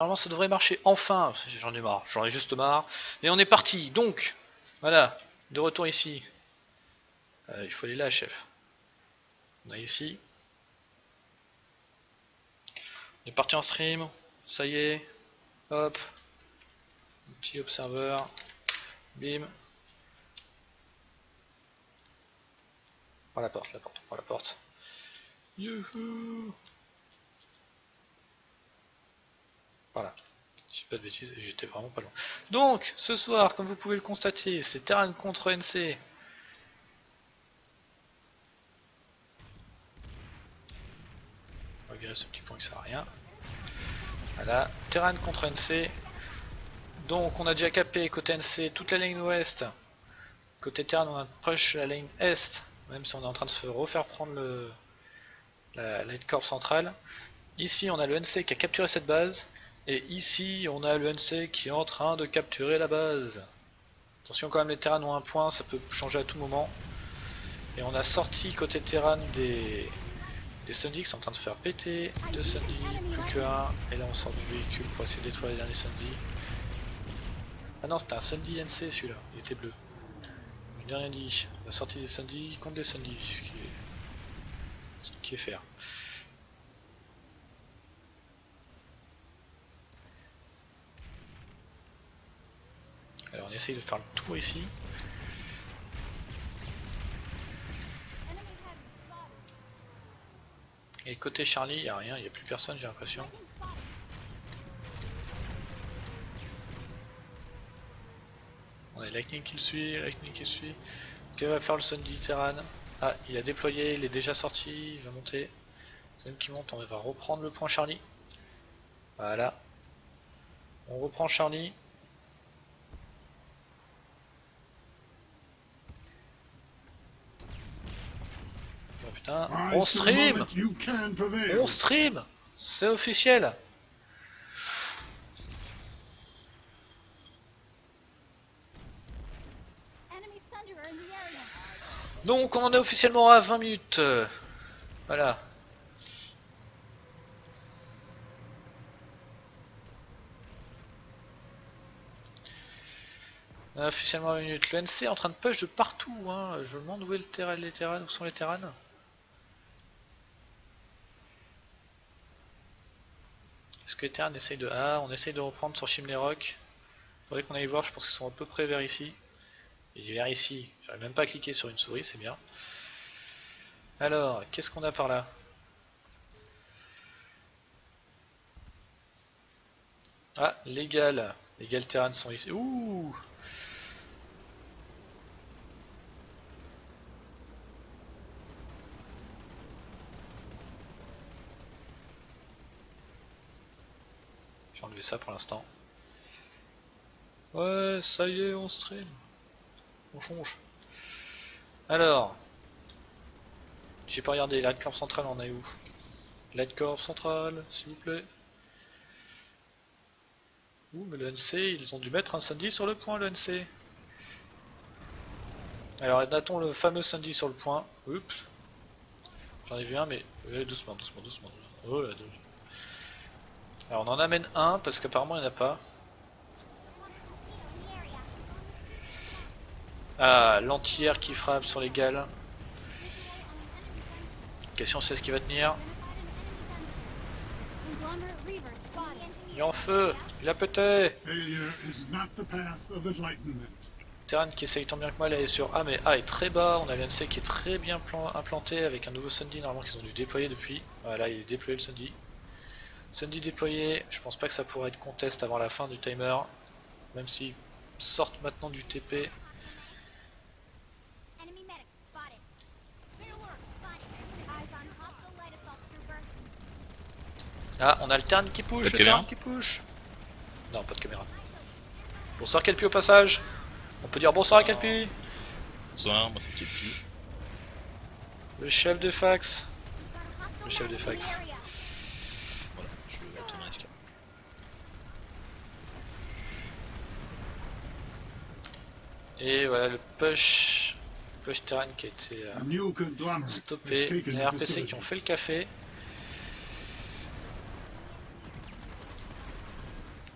Normalement ça devrait marcher enfin, j'en ai marre, j'en ai juste marre. Et on est parti, donc, voilà, de retour ici. Il faut aller là, chef. On est ici. On est parti en stream, ça y est. Hop. Petit observeur. Bim. Par la porte, on prend la porte. Youhou. Voilà. Je dis pas de bêtises, et j'étais vraiment pas loin. Donc, ce soir, comme vous pouvez le constater, c'est Terran contre NC. On va virer ce petit point qui sert à rien. Voilà, Terran contre NC. Donc, on a déjà capé côté NC toute la ligne ouest. Côté Terran, on a push la ligne est, même si on est en train de se refaire prendre la Light Corps centrale. Ici, on a le NC qui a capturé cette base. Et ici, on a le NC qui est en train de capturer la base. Attention quand même, les Terran ont un point, ça peut changer à tout moment. Et on a sorti côté Terran des Sundy qui sont en train de se faire péter. 2 Sundy, plus que 1. Et là on sort du véhicule pour essayer de détruire les derniers Sundy. Ah non, c'était un Sundy NC celui-là, il était bleu. Je n'ai rien dit. La sortie des Sundy contre des Sundy, ce qui est faire. Alors on essaye de faire le tour ici. Et côté Charlie, il n'y a rien, il n'y a plus personne, j'ai l'impression. On a Lightning qui le suit, Ok, on va faire le Sundy Terran. Ah, il a déployé, il est déjà sorti, il va monter. C'est même qui monte, on va reprendre le point Charlie. Voilà. On reprend Charlie. Oh putain, on stream! On stream! C'est officiel! Donc on en est officiellement à 20 minutes. Voilà. On a officiellement 20 minutes. Le NC est en train de push de partout. Hein. Je me demande où est le terrain, les Terrans. Où sont les Terrans? Est-ce que les Terrans essayent de... Ah, on essaye de reprendre sur Chimney Rock. Faudrait qu'on aille voir, je pense qu'ils sont à peu près vers ici. Et vers ici, j'arrive même pas à cliquer sur une souris, c'est bien. Alors, qu'est-ce qu'on a par là? Ah, les Gals Terrans sont ici. Ouh! J'ai enlevé ça pour l'instant. Ouais, ça y est, on stream. On change. Alors, j'ai pas regardé, Light Corps centrale, on est où? Light Corps centrale, s'il vous plaît. Ouh, mais le NC, ils ont dû mettre un Sundy sur le point, le NC. Alors, attendons le fameux Sundy sur le point. Oups. J'en ai vu un, mais doucement. Oh là, alors, on en amène un, parce qu'apparemment, il n'y en a pas. Ah, l'anti-air qui frappe sur les Gals. Question, c'est ce qui va tenir. Il est en feu, il a pété. Terran qui essaye tant bien que mal d'aller sur A, mais A est très bas. On a l'NC qui est très bien implanté avec un nouveau Sundy normalement qu'ils ont dû déployer depuis. Voilà, il est déployé le Sundy. Sundy déployé, je pense pas que ça pourrait être contest avant la fin du timer. Même s'ils sortent maintenant du TP. Ah, on a le Terran qui push, Non, pas de caméra. Bonsoir Kelpie au passage. On peut dire bonsoir à Kelpie. Bonsoir, moi c'est Kelpie. Le chef de fax. Voilà, je vais automatiquement. Et voilà le push Terran qui a été stoppé. Les RPC qui ont fait le café.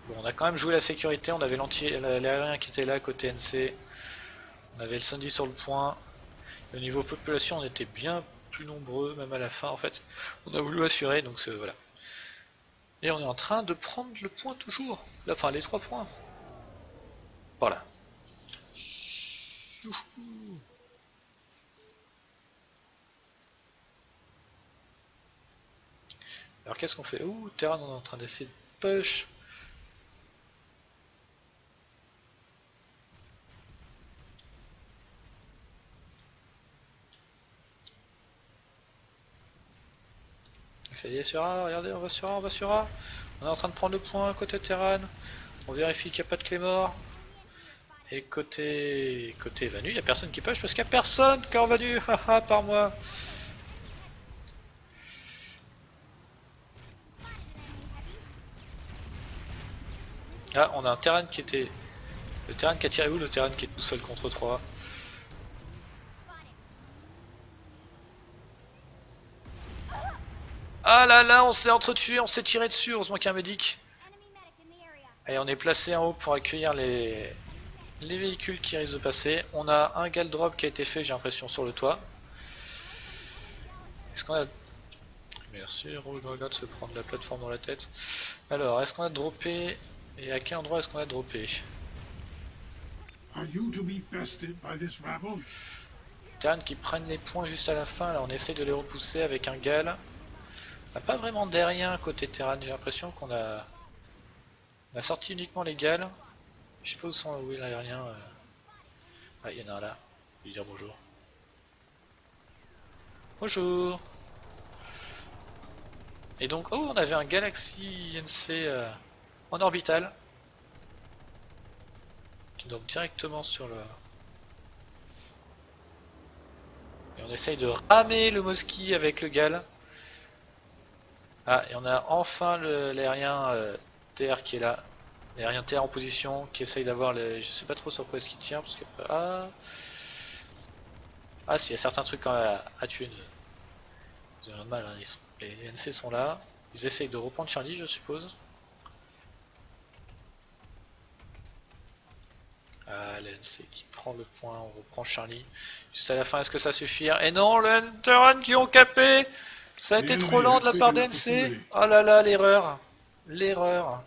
Bon, on a quand même joué la sécurité, on avait l'aérien qui était là côté NC, on avait le Sandy sur le point. Au niveau population, on était bien plus nombreux, même à la fin en fait. On a voulu assurer, donc voilà. Et on est en train de prendre le point toujours. Enfin, les 3 points. Voilà. Youhou. Alors qu'est-ce qu'on fait? Ouh, Terran, on est en train d'essayer de push. Ça y est, sur A, regardez, on va sur A, on va sur A. On est en train de prendre le point côté Terran. On vérifie qu'il n'y a pas de clé mort. Et côté Vanu, il n'y a personne qui push parce qu'il n'y a personne quand Vanu, haha, par moi. Ah, on a un Terran qui était... Le Terran qui a tiré où? Le Terran qui est tout seul contre 3. Ah là là, on s'est entretué, on s'est tiré dessus, heureusement qu'il y a un médic. Allez, on est placé en haut pour accueillir les véhicules qui risquent de passer. On a un gal drop qui a été fait, j'ai l'impression, sur le toit. Est-ce qu'on a... Merci, Rogue regarde se prendre la plateforme dans la tête. Alors, est-ce qu'on a droppé? Et à quel endroit est-ce qu'on a droppé? Terran qui prennent les points juste à la fin, là on essaie de les repousser avec un gal. On n'a pas vraiment d'aérien côté Terran, j'ai l'impression qu'on a... On a sorti uniquement les gals. Je sais pas où est l'aérien. Ah, il y en a un là. Je vais lui dire bonjour. Bonjour. Et donc, oh, on avait un Galaxy NC en orbital. Qui est donc directement sur le... Et on essaye de ramer le Mosquito avec le gal. Ah, et on a enfin l'aérien TR qui est là. L'aérien TR en position, qui essaye d'avoir les... Je sais pas trop sur quoi est-ce qu'il tient, parce que... Ah, ah, s'il y a certains trucs quand même à tuer. Vous avez mal, hein. Les NC sont là. Ils essayent de reprendre Charlie, je suppose. Ah, l'NC qui prend le point, on reprend Charlie. Juste à la fin, est-ce que ça suffit? Et non, le Terran qui ont capé. Ça a été trop lent de la part d'NC. Oh là là, l'erreur. L'erreur.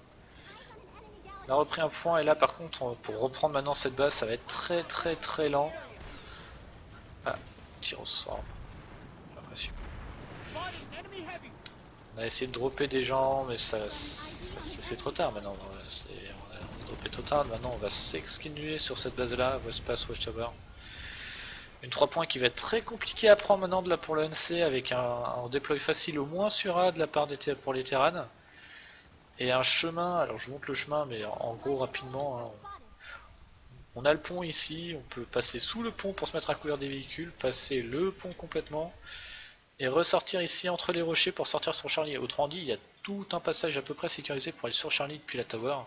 On a repris un point et là par contre, pour reprendre maintenant cette base, ça va être très très très lent. Ah, tir au sort. J'ai l'impression. On a essayé de dropper des gens, mais c'est trop tard maintenant. On a droppé trop tard, maintenant on va s'exquinuer sur cette base là, Westpass Watchtower. Une 3 points qui va être très compliqué à prendre maintenant pour le NC avec un déploy facile au moins sur A de la part pour les Terran. Et un chemin, alors je montre le chemin mais en gros rapidement, hein, on a le pont ici, on peut passer sous le pont pour se mettre à couvert des véhicules, passer le pont complètement et ressortir ici entre les rochers pour sortir sur Charlie. Autrement dit, il y a tout un passage à peu près sécurisé pour aller sur Charlie depuis la tower.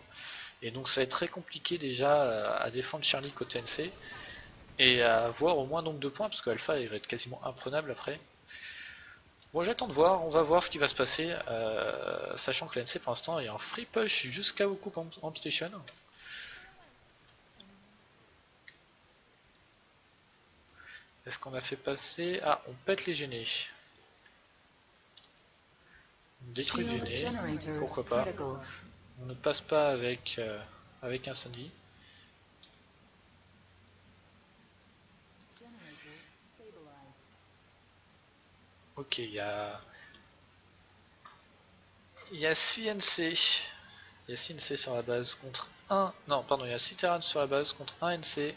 Et donc ça va être très compliqué déjà à défendre Charlie côté NC et à avoir au moins donc 2 points parce que Alpha il va être quasiment imprenable après. Bon, j'attends de voir, on va voir ce qui va se passer, sachant que l'NC pour l'instant est en free push jusqu'à Oku Amp Station. Est-ce qu'on a fait passer... Ah, on pète les gênés. On détruit du nez, pourquoi pas. On ne passe pas avec, avec incendie. Ok, il y a 6 NC. Il y a 6 NC sur la base contre 1. Non, pardon, il y a 6 Terran sur la base contre 1 NC.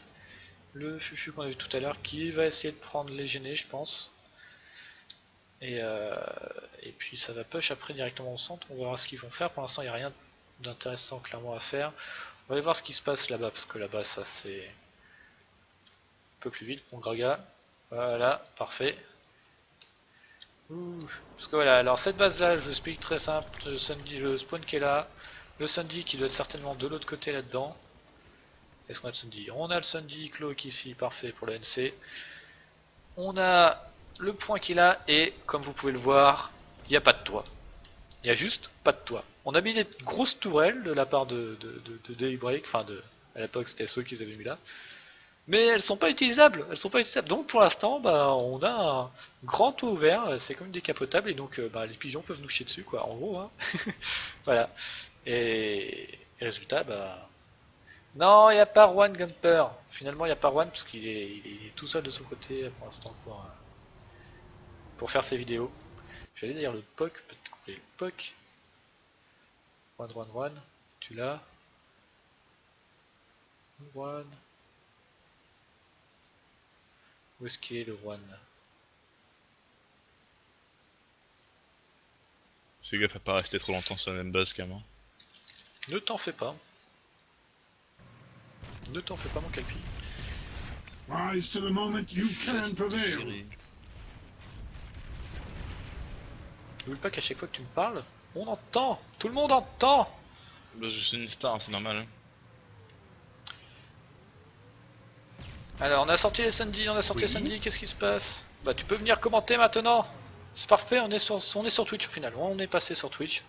Le Fufu qu'on a vu tout à l'heure qui va essayer de prendre les gênés, je pense. Et puis ça va push après directement au centre. On va voir ce qu'ils vont faire. Pour l'instant, il n'y a rien d'intéressant clairement à faire. On va aller voir ce qui se passe là-bas parce que là-bas, ça c'est un peu plus vite. Bon, Graga. Voilà, parfait. Parce que voilà, alors cette base là, je vous explique très simple, le spawn qui est là, le Sandy qui doit être certainement de l'autre côté là-dedans. Est-ce qu'on a le Sandy? On a le Sandy Cloak ici, parfait pour le NC. On a le point qu'il a et comme vous pouvez le voir, il n'y a pas de toit. Il n'y a juste pas de toit. On a mis des grosses tourelles de la part de Daybreak, enfin à l'époque c'était ceux qu'ils avaient mis là. Mais elles sont pas utilisables, Donc pour l'instant, bah, on a un grand toit ouvert, c'est comme décapotable et donc bah, les pigeons peuvent nous chier dessus quoi, en gros. Hein. Voilà. Et résultat, bah... Non, il n'y a pas Juan Gumper. Finalement, il n'y a pas Juan parce qu'il est tout seul de son côté pour l'instant pour faire ses vidéos. J'allais dire le POC, peut-être couper le POC. Juan, tu l'as? Juan. Où est-ce qu'il est le Juan? Fais gaffe à pas rester trop longtemps sur la même base quand même. Ne t'en fais pas. Ne t'en fais pas mon calpi. Rise to the moment you can prevail. N'oublie pas qu'à chaque fois que tu me parles, on entend. Tout le monde entend. Bah, je suis une star, c'est normal. Hein. Alors on a sorti les Sandy, qu'est-ce qui se passe? Bah tu peux venir commenter maintenant. C'est parfait, on est sur Twitch au final. On est passé sur Twitch.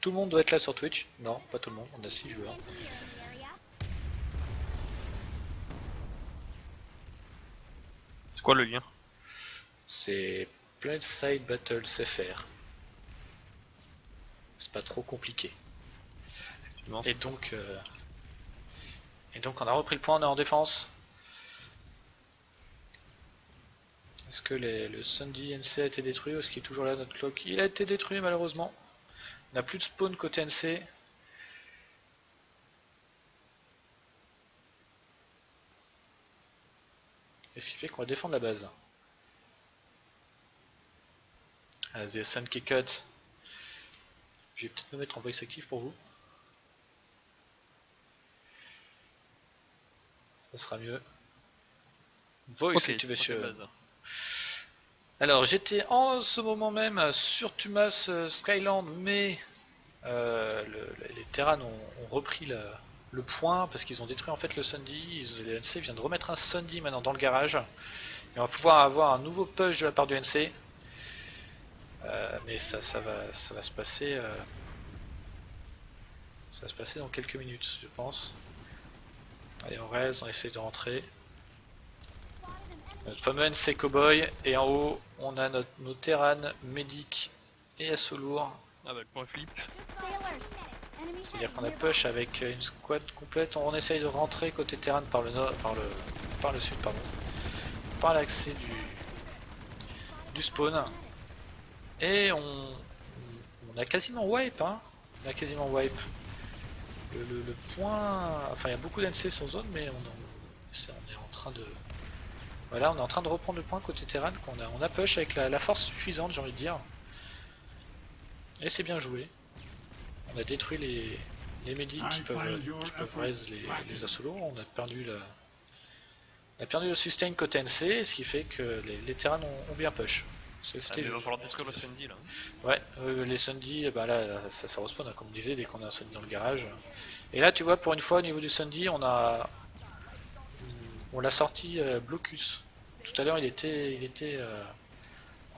Tout le monde doit être là sur Twitch. Non, pas tout le monde, on a 6 joueurs. C'est quoi le lien? C'est Planeside Battles FR. C'est pas trop compliqué. Et donc on a repris le point, on est en défense. Est-ce que le Sandy NC a été détruit ou est-ce qu'il est toujours là notre clock? Il a été détruit malheureusement. On n'a plus de spawn côté NC. Et ce qui fait qu'on va défendre la base. Ah, The Sun qui cut. Je vais peut-être me mettre en voice active pour vous. Ça sera mieux. Voice activation. Alors j'étais en ce moment même sur Tumas Skyland, mais les Terran ont repris le point parce qu'ils ont détruit en fait le Sundy. Les NC viennent de remettre un Sundy maintenant dans le garage. Et on va pouvoir avoir un nouveau push de la part du NC. Mais ça va se passer. Ça va se passer dans quelques minutes, je pense. Allez, on reste, on essaie de rentrer. Notre fameux NC Cowboy, et en haut on a nos Terran, Medic et Assaut lourd. Ah bah le point flip. C'est-à-dire qu'on a push avec une squad complète, on essaye de rentrer côté Terran par le nord, par le sud pardon, par l'accès du spawn. Et on a quasiment wipe, hein. On a quasiment wipe. Le point, enfin il y a beaucoup d'NC sur zone, mais on est en train de... Voilà, on est en train de reprendre le point côté Terran, on a push avec la force suffisante, j'ai envie de dire. Et c'est bien joué. On a détruit les medics qui peuvent raise les assauts lourds. On a perdu le sustain côté NC, ce qui fait que les Terran ont bien push. Il va falloir détruire le Sundy là. Ouais, les Sundy, bah là ça respawn, hein, comme on disait, dès qu'on a un Sundy dans le garage. Et là tu vois, pour une fois au niveau du Sundy, on l'a sorti blocus. Tout à l'heure il était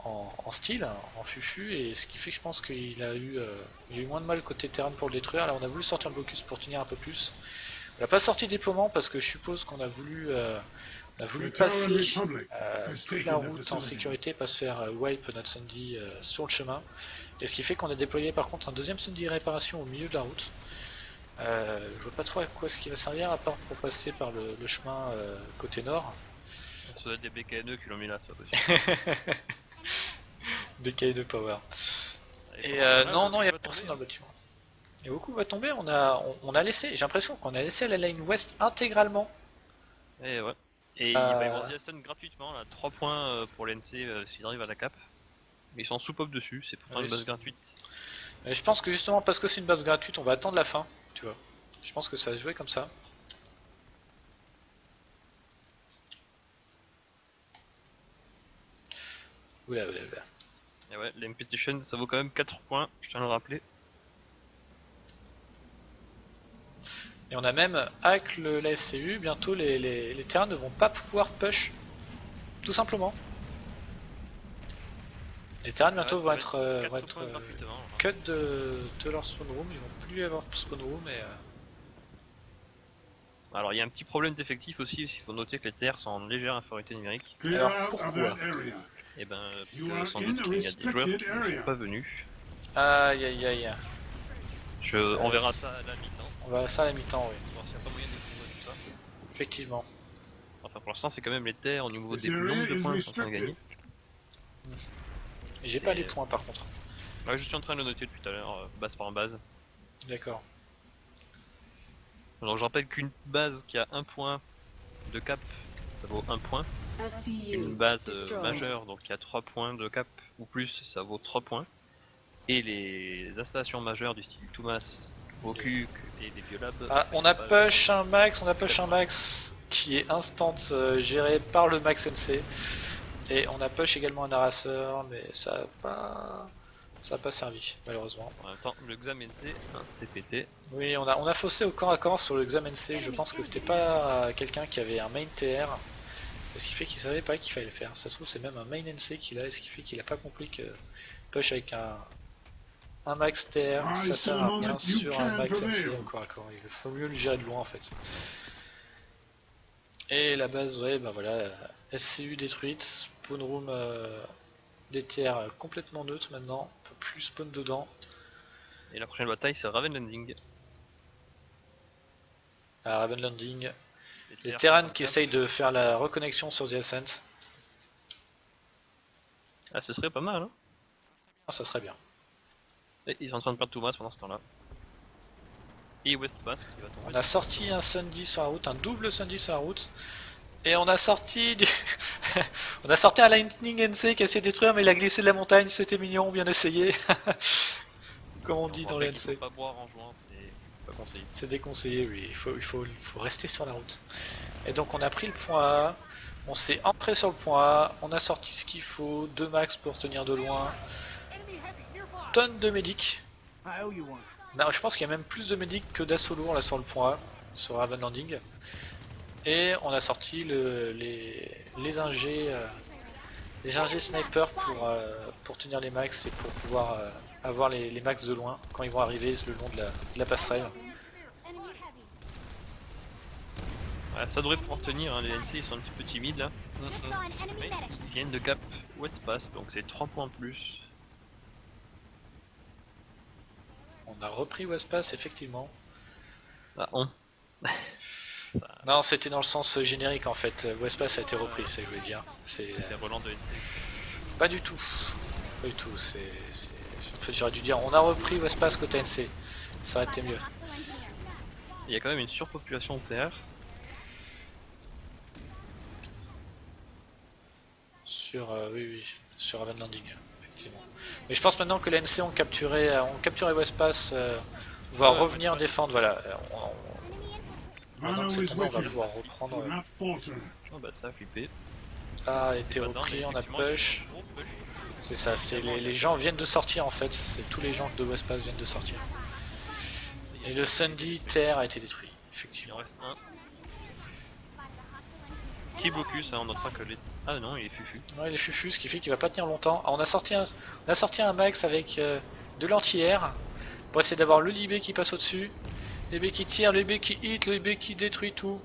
en style, en fufu, et ce qui fait que je pense qu'il a eu moins de mal côté Terran pour le détruire. Là on a voulu sortir le blocus pour tenir un peu plus. On n'a pas sorti déploiement parce que je suppose qu'on a voulu passer toute la route en sécurité, pas se faire wipe notre Sundy sur le chemin. Et ce qui fait qu'on a déployé par contre un deuxième Sundy réparation au milieu de la route. Je vois pas trop à quoi ce qui va servir à part pour passer par le chemin côté nord. Ça doit être des BKNE qui l'ont mis là, c'est pas possible. BKNE Power. Et non, il n'y a personne dans le bâtiment. Et au coup va tomber, on a laissé, j'ai l'impression qu'on a laissé la lane ouest intégralement. Et ouais. Et il va y avoir The Sun gratuitement, là, 3 points pour l'NC s'ils arrivent à la cap. Mais ils sont sous pop dessus, c'est pourtant une base gratuite. Et je pense que justement parce que c'est une base gratuite, on va attendre la fin, tu vois. Je pense que ça va se jouer comme ça. Oula. Et ouais, l'MP Station ça vaut quand même 4 points, je tiens à le rappeler. Et on a même, avec la SCU, bientôt les terrains ne vont pas pouvoir push. Tout simplement. Les Terran bientôt Ouais, vont ça être, va être vont 4 être points gratuitement, hein. cut de leur spawn room, ils vont plus avoir de spawn room et Alors il y a un petit problème d'effectif aussi, il faut noter que les terres sont en légère infériorité numérique. Clear Alors, out of pourquoi? that area. Et ben parce You que are sans in doute a qu'il y a des joueurs qui restricted ne area. sont pas venus. aïe aïe aïe. On verra ça à la mi-temps, On va à ça à la mi-temps, oui. voir s'il n'y a pas moyen d'équilibrer tout ça. Effectivement. Enfin pour l'instant c'est quand même les terres au niveau This des area nombres de is points qu'on a restricted. gagné. J'ai C'est- pas les points par contre. Ouais, je suis en train de le noter depuis tout à l'heure, base par base. D'accord. Donc je rappelle qu'une base qui a 1 point de cap, ça vaut 1 point. Une base majeure, donc qui a 3 points de cap ou plus, ça vaut 3 points. Et les installations majeures du style Tumas, Wokuk et des Biolab. Ah, on a push un max qui est instant géré par le Max NC. Et on a push également un harasseur, mais ça a pas servi, malheureusement. En même temps, le Xam NC, un CPT. Oui, on a faussé au corps à corps sur le Xam NC, je pense que c'était pas quelqu'un qui avait un main TR. Ce qui fait qu'il savait pas qu'il fallait le faire. Ça se trouve c'est même un main NC qu'il a, ce qui fait qu'il a pas compris que push avec un max TR, ça sert à rien sur un max NC au corps à corps. Il faut mieux le gérer de loin en fait. Et la base, ouais, bah voilà, SCU détruite, spawn room des TR complètement neutre maintenant, on peut plus spawn dedans. Et la prochaine bataille, c'est Raven Landing. À Raven Landing, les terres Terran sont en qui cap. essayent de faire la reconnexion sur The Ascent. Ah, ce serait pas mal, hein. Ah, ça serait bien. Et ils sont en train de perdre Tumas pendant ce temps-là. Et West Basque qui va tomber. On a sorti un Sundy sur la route, un double Sundy sur la route. Et on a sorti on a sorti un Lightning NC qui a essayé de détruire mais il a glissé de la montagne, c'était mignon, bien essayé. Comme on dit dans le Il NC. faut pas boire en jouant, c'est pas conseillé. C'est déconseillé, oui, il faut rester sur la route. Et donc on a pris le point A, on s'est ancré sur le point A, on a sorti ce qu'il faut, 2 max pour tenir de loin, tonne de médics. Non, je pense qu'il y a même plus de médics que d'assaut lourd là sur le point A, sur Raven Landing. Et on a sorti les ingés sniper pour tenir les max et pour pouvoir avoir les max de loin quand ils vont arriver le long de la passerelle. Ouais, ça devrait pouvoir tenir, hein. Les NC ils sont un petit peu timides là. Mais ils viennent de Gap West Pass, donc c'est 3 points en plus. On a repris Westpass effectivement. Ah, on. Ça... Non, c'était dans le sens générique en fait. Westpass a été repris, c'est ce que je veux dire. C'était Roland de NC. Pas du tout. Pas du tout. En fait, j'aurais dû dire on a repris Westpass côté NC. Ça aurait été mieux. Il y a quand même une surpopulation de TR. Sur oui, sur Raven Landing, effectivement. Mais je pense maintenant que les NC ont capturé Westpass, va Ouais, revenir Westpass. défendre. Voilà. Maintenant Rhino que c'est is tombé, on with va you. pouvoir reprendre. Do not falter. Oh bah ça a flippé. A a été Maintenant, repris, mais on a effectivement, il y a push. un gros push. C'est ça, c'est les gens viennent de sortir en fait, c'est tous les gens de Westpass viennent de sortir. Et le Sundy Terre a été détruit, Il en effectivement. reste un. Qui blocus, hein, on notera que les... Ah non, il est fufu. Ouais, il est fufu, ce qui fait qu'il va pas tenir longtemps. Ah, on a sorti un max avec de l'anti-air pour essayer d'avoir le Libé qui passe au-dessus, le Libé qui tire, le Libé qui hit, le Libé qui détruit tout.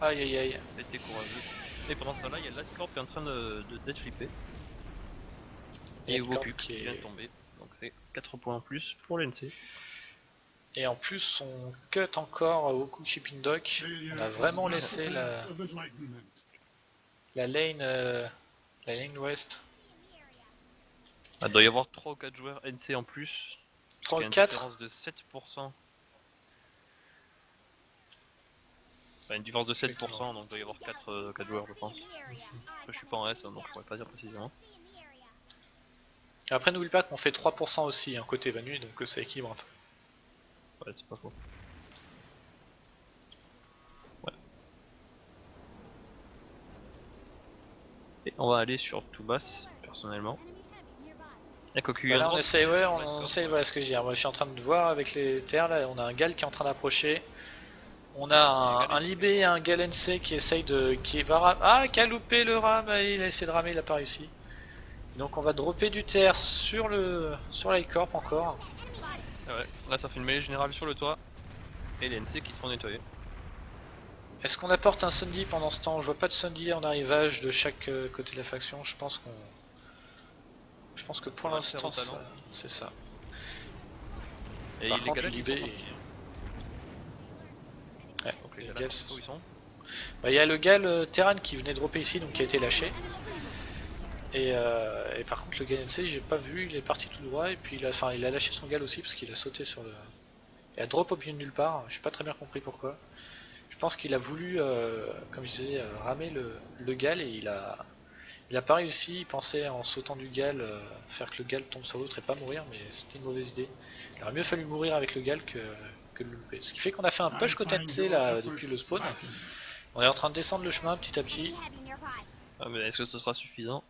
Aïe aïe aïe. C'était courageux. Et pendant ce temps-là, il y a l'Adcorp qui est en train d'être flippé. Et L'Adcorp Wokuk qui qui vient de tomber. Donc c'est 4 points en plus pour l'NC. Et en plus on cut encore au coup de Shipping Dock. On a vraiment laissé la lane ouest. Ah, il doit y avoir 3 ou 4 joueurs NC en plus. 3 Il y a une 4. différence de 7%. Enfin, une différence de 7%, donc il doit y avoir 4 joueurs je pense. Je suis pas en S, donc je pourrais pas dire précisément. Et après n'oublie pas qu'on fait 3% aussi hein, côté Vanu, donc ça équilibre un peu. Ouais, c'est pas faux. Ouais. Et on va aller sur Tubas, personnellement. La cocu Voilà, on essaye, ouais, on essaye, voilà ce que je veux dire. Moi je suis en train de voir avec les terres là, on a un Gal qui est en train d'approcher. On a un Libé et un Gal NC qui essaye de. Qui va ah, qui a loupé le ram, il a essayé de ramer, il a pas réussi. Donc on va dropper du TR sur l'I-Corp encore. Ah ouais, là ça fait une mêlée générale sur le toit. Et les NC qui seront nettoyés. Est-ce qu'on apporte un Sundy pendant ce temps? Je vois pas de Sundy en arrivage de chaque côté de la faction. Je pense que pour On va le faire l'instant au talent. c'est ça. Et Par les contre, gars ils l'IB sont partis. Ouais, Donc les les gars gars, où ils sont. bah, y a le Gal Terran qui venait dropper ici, donc qui a été lâché. Et par contre le Gal NC j'ai pas vu, il est parti tout droit et puis il a lâché son Gal aussi parce qu'il a sauté sur le... Il a drop au milieu de nulle part, j'ai pas très bien compris pourquoi. Je pense qu'il a voulu, comme je disais, ramer le Gal et il a pas réussi, il pensait en sautant du Gal faire que le Gal tombe sur l'autre et pas mourir, mais c'était une mauvaise idée. Il aurait mieux fallu mourir avec le Gal que de le louper. Ce qui fait qu'on a fait un push côté NC là depuis le spawn. On est en train de descendre le chemin petit à petit. Ah mais est-ce que ce sera suffisant?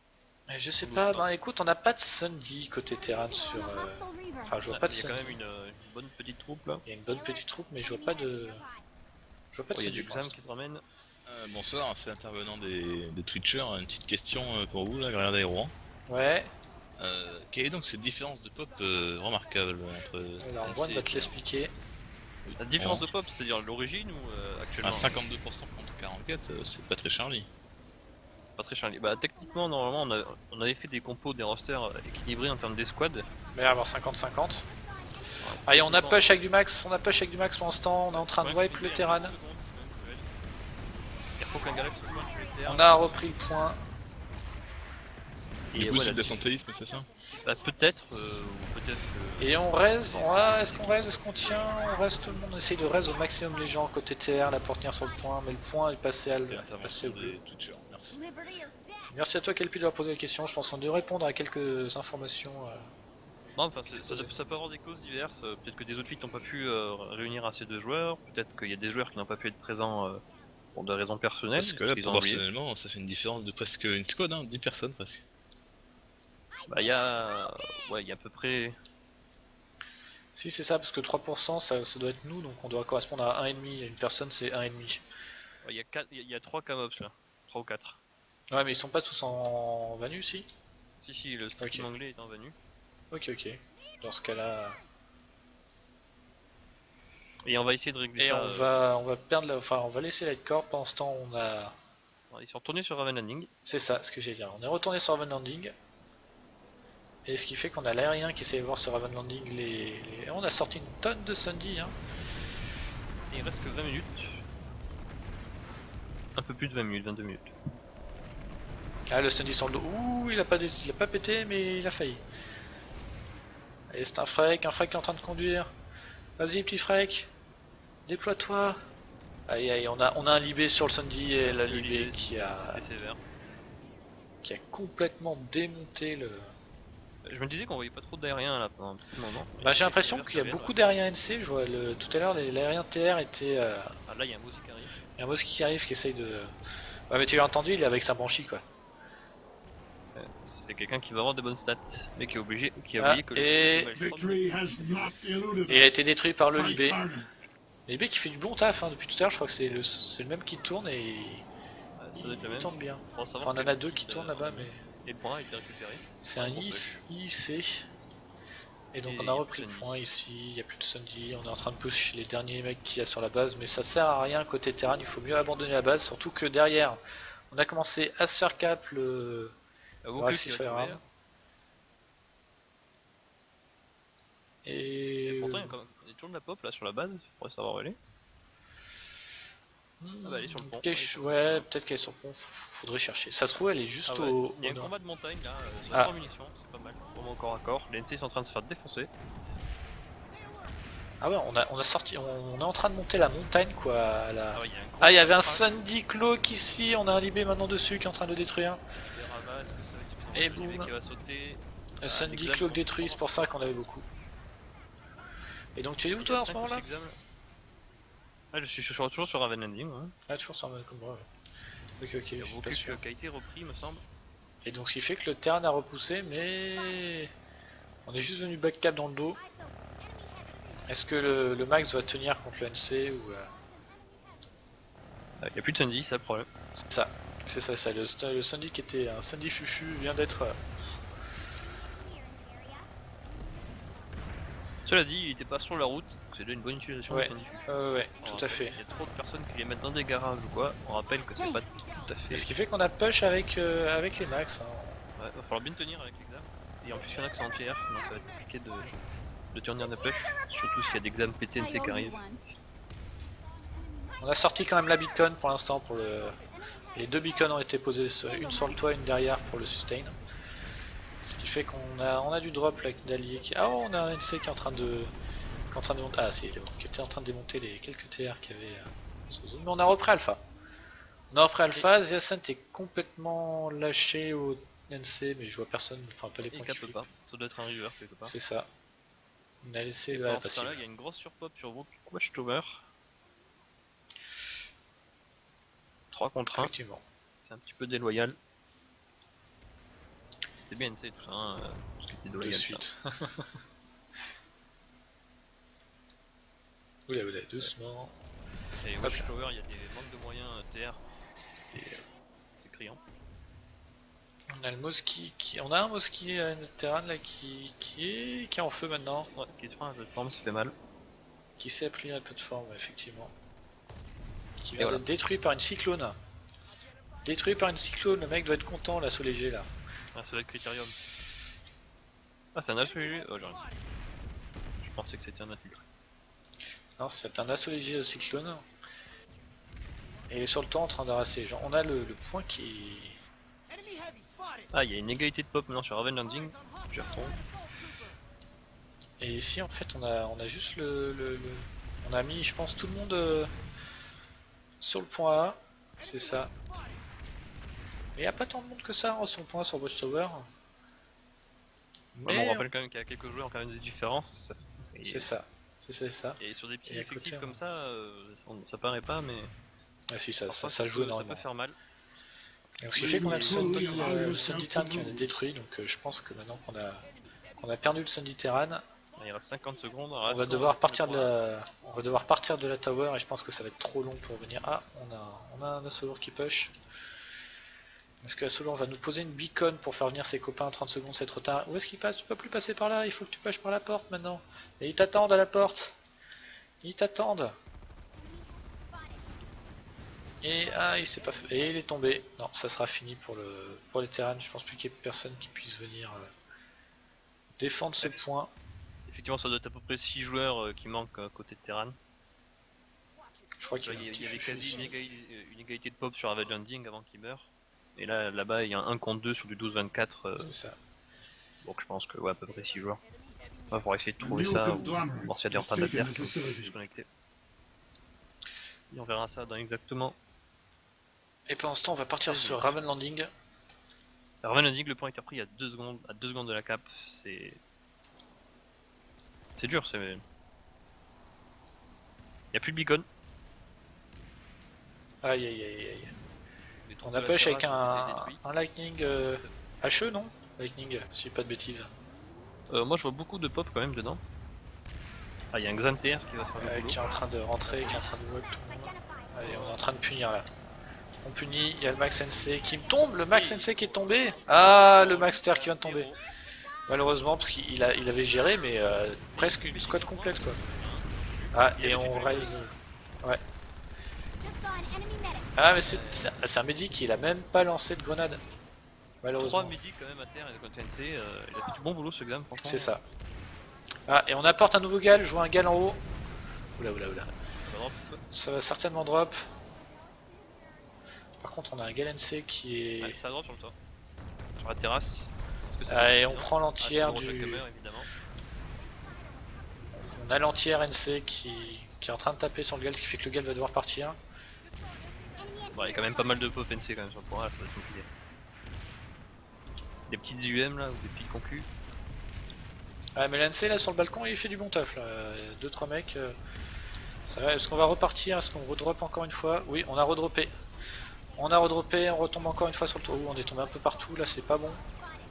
Mais je sais pas, bah écoute, on n'a pas de Sundy côté Terran sur... Enfin, je vois pas de Il y a quand Sundy. même une bonne petite troupe là. Il y a une bonne petite troupe, mais je vois pas de... Je vois pas de Il y a Sundy du pour Xam l'instant. qui se ramène. Bonsoir, c'est intervenant des Twitchers. Une petite question pour vous, là, Guerrier d'Aéro. Ouais, Quelle est donc cette différence de pop remarquable entre. alors Juan va te l'expliquer. La différence de pop, c'est-à-dire l'origine ou actuellement? À 52% contre 44, c'est pas très Charlie. C'est pas très Charlie. Bah techniquement normalement on avait fait des compos, des rosters équilibrés en termes d'escouade. Mais avoir 50-50. Allez, on a push avec du max, pour l'instant, on est en train de wipe le Terran. Il faut qu'un Galax soit tuer le Terran. On a repris le point. Du Et coup, voilà, c'est de l'absentéisme, c'est ça? bah, peut-être, ou peut-être que... Et on raise, est-ce qu'on raise, est-ce qu'on tient? On reste, tout le monde essaye de raise au maximum les gens côté TR là pour tenir sur le point, mais le point est passé à Intervention des Twitchers, merci. Merci à toi Kelpi d'avoir posé la question, je pense qu'on doit répondre à quelques informations. Non, enfin, ça peut avoir des causes diverses. Peut-être que des outfits n'ont pas pu réunir assez de joueurs. Peut-être qu'il y a des joueurs qui n'ont pas pu être présents pour des raisons personnelles. Parce que là, qu'ils ont oublié. proportionnellement, ça fait une différence de presque une squad, hein, 10 personnes presque. Bah, il y a à peu près. Si c'est ça, parce que 3% ça doit être nous, donc on doit correspondre à 1,5, une personne c'est 1,5. Il y a 3 camops là. 3 ou 4. Ouais mais ils sont pas tous en Vanu si? Si, le stream anglais est en Vanu. Ok. Dans ce cas là... Et on va essayer de régler Et ça. on va perdre enfin on va laisser Lightcorp, pendant ce temps on a... Ils sont retournés sur Raven Landing. C'est ça ce que j'ai dit, on est retourné sur Raven Landing. Et ce qui fait qu'on a l'aérien qui essaie de voir sur Raven Landing on a sorti une tonne de Sundy hein. Et il reste que 20 minutes. Un peu plus de 20 minutes, 22 minutes. Ah le Sundy sur le dos, ouh il a pas pété mais il a failli. Allez c'est un Freak qui est en train de conduire. Vas-y petit Freak, déploie-toi. Aïe on a un Libé sur le Sundy et la Libé qui a complètement démonté le... Je me disais qu'on voyait pas trop d'aériens là pendant un petit moment. Bah j'ai l'impression qu'il y a beaucoup d'aériens NC, je vois tout à l'heure l'aérien TR était... Ah là il y a un Mozi qui arrive. Il y a un boss qui arrive qui essaye de... Ouais mais tu l'as entendu, il est avec sa banshee quoi. C'est quelqu'un qui va avoir de bonnes stats, mais qui a oublié que et... Victory has not eluded Et il a us. été détruit par le Fight Libé. harder. Libé qui fait du bon taf hein, depuis tout à l'heure, je crois que c'est le même qui tourne et Ça doit être le il même. tourne bien. Faut savoir Enfin on en que a deux qui tournent là-bas mais... Et le point a été récupéré. C'est un IC. Et donc Et on a repris le Sundy. point ici, il n'y a plus de Sundy, on est en train de push les derniers mecs qu'il y a sur la base, mais ça sert à rien côté Terran, il faut mieux abandonner la base, surtout que derrière on a commencé à se faire cap le Axis Firearm. Et... Pourtant il y a toujours de la pop là sur la base, faudrait savoir où elle est. Ah bah elle est sur le pont. Ouais, peut-être qu'elle est sur le pont, faudrait chercher. Ça se trouve elle est juste Ah ouais. au Il y a un nord. combat de montagne là, sur Ah. 3 munitions, c'est pas mal. Vraiment corps à corps, les NC sont en train de se faire défoncer. Ah ouais, on a sorti, on est en train de monter la montagne quoi. À la... Ah ouais, il y a un gros Ah il y avait un combat. Sundy Cloak ici, on a un Libé maintenant dessus qui est en train de le détruire. Des Ravas, est-ce que ça va être suffisant Et pour le Libé boum. qui va sauter. Le Sundy l'examen Cloak pour détruit, prendre. c'est pour ça qu'on avait beaucoup. Et donc tu es où toi en ce moment là? Ah je suis toujours sur Raven Landing. Ouais. Ah toujours sur un comme moi. Ouais. Ok, Il y je a suis beaucoup pas sûr. qui a été repris me semble. Et donc ce qui fait que le Terran a repoussé, mais on est juste venu backcap dans le dos. Est-ce que le Max va tenir contre le NC ou Il n'y a plus de Sundy, c'est le problème. c'est ça, le Sundy qui était un Sundy fufu vient d'être Cela dit, il était pas sur la route, donc c'est déjà une bonne utilisation Ouais. de son diffus. Ouais, On tout à rappelle, fait. Il y a trop de personnes qui les mettent dans des garages ou quoi. On rappelle que c'est pas tout à fait. Et ce qui fait qu'on a push avec les max. Hein. Ouais, va falloir bien tenir avec l'exam. Et en plus, il y en a qui sont en TR, donc ça va être compliqué de tenir de push. Surtout s'il y a des exams PTNC qui arrivent. On a sorti quand même la beacon pour l'instant. Les 2 beacons ont été posés, une sur le toit, une derrière pour le sustain. Ce qui fait qu'on a du drop là d'alliés qui. Ah, on a un NC qui est en train de. Ah, si, il est bon, qui était en train de démonter les quelques TR qu'il y avait sur zone. Mais on a repris Alpha. On a repris Alpha, Ziacent est complètement lâché au NC, mais je vois personne, enfin pas les Et points cap qui peut flippent. pas. Ça doit être un river quelque part. C'est ça. On a laissé Et le pendant ce temps-là, il y a une grosse surpop sur Watchtower. 3 contre 1. Effectivement. C'est un petit peu déloyal. C'est bien NC tout ça, hein, tout ce qui était De déloyal. suite. Oula, doucement. Et Watchtower, il y a des manques de moyens TR. C'est criant. On a le Moski on a un Moski Terran là qui est en feu maintenant. Ouais, qui se prend la plateforme, ça fait mal. Qui s'est appliqué à la plateforme, effectivement. Qui Et vient voilà. d'être détruit par une cyclone. Détruit par une cyclone, le mec doit être content, l'assaut léger là. Ah, ça doit être Critérium. Ah, c'est un assaut léger. Oh, j'aurais dit. Je pensais que c'était un infiltré. Non, c'est un assaut léger au cyclone. Et il est sur le temps en train d'arraser les gens. On a le point qui. Ah, il y a une égalité de pop maintenant sur Raven Landing. Je retrouve. Et ici en fait on a juste on a mis je pense tout le monde sur le point A. C'est ça. Mais il n'y a pas tant de monde que ça sur le point A sur Watchtower. Ouais, on rappelle quand même qu'il y a quelques joueurs quand même des différences. C'est ça. C'est ça. Et sur des petits Et à effectifs côté, comme ça, ça paraît pas, mais Ah si, ça parfois, joue ça énormément. peut faire mal. Donc, ce qui fait qu'on a le Sunday Terran qui en est détruit, donc je pense que maintenant qu'on a perdu le Sunday Terran, Il reste 50 secondes. on va devoir partir de la tower et je pense que ça va être trop long pour revenir. Ah, on a un Assauleur qui push. Est-ce que Assauleur va nous poser une beacon pour faire venir ses copains en 30 secondes, c'est trop tard. Où est-ce qu'il passe? Tu peux plus passer par là, il faut que tu pushes par la porte maintenant. Et ils t'attendent à la porte. Ils t'attendent. Et il s'est pas fait. Et il est tombé. Non, ça sera fini pour les terrains. Je pense plus qu'il y ait personne qui puisse venir défendre ce point. Effectivement, ça doit être à peu près 6 joueurs qui manquent côté de Terran. Je crois qu'il Il y avait quasi une égalité de pop sur Raven Landing avant qu'il meure. Et là-bas, il y a un 1 contre 2 sur du 12-24. C'est ça. Donc je pense que ouais, à peu près 6 joueurs. On va pouvoir essayer de trouver ça. Ou voir s'il y a des retardataires qui sont se connecter. Et on verra ça dans exactement. Et pendant ce temps, on va partir sur Raven Landing. Raven Landing, le point a été repris à 2 secondes de la cap. C'est dur, c'est. Il n'y a plus de beacon. Aïe aïe aïe aïe. Les troupes On a de la push avec terrasse ont été détruites. un Lightning HE, non? Lightning, si je dis pas de bêtises. Moi je vois beaucoup de pop quand même dedans. Ah, il y a un Xanter qui va faire le boulot. Qui est en train de rentrer, qui est en train de walk tout le monde. Allez, on est en train de punir là. On punit, il y a le Max NC qui me tombe, le Max NC qui est tombé. Ah, le Max Ter qui vient de tomber. Malheureusement, parce qu'il avait géré, mais presque une squad complète quoi. Ah, et on raise. Ouais. Ah, mais c'est un médic, il a même pas lancé de grenade. Malheureusement. 3 médics quand même à terre et contre NC, il a fait du bon boulot ce exam, franchement. C'est ça. Ah, et on apporte un nouveau gal, je vois un gal en haut. Oula. Ça va drop. Ça va certainement drop. Par contre, on a un gal NC qui est. Ouais, ça drop sur le toit. Sur la terrasse. Et on prend l'entière du. Évidemment. On a l'entière NC qui est en train de taper sur le gal, ce qui fait que le gal va devoir partir. Bon, il y a quand même pas mal de pop NC quand même sur le point, là, ça va être compliqué. Des petites UM là, ou des petites concus. Ah, mais l'NC là sur le balcon il fait du bon taf là. 2-3 mecs. Ça va. Est-ce qu'on va repartir? Est-ce qu'on redrop encore une fois? Oui, on a redroppé. On retombe encore une fois sur le toit. On est tombé un peu partout, là c'est pas bon.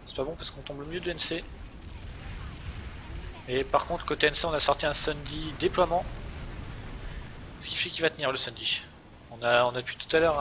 C'est pas bon parce qu'on tombe au milieu de NC. Et par contre côté NC on a sorti un Sunday déploiement. Ce qui fait qu'il va tenir le Sunday. On a depuis tout à l'heure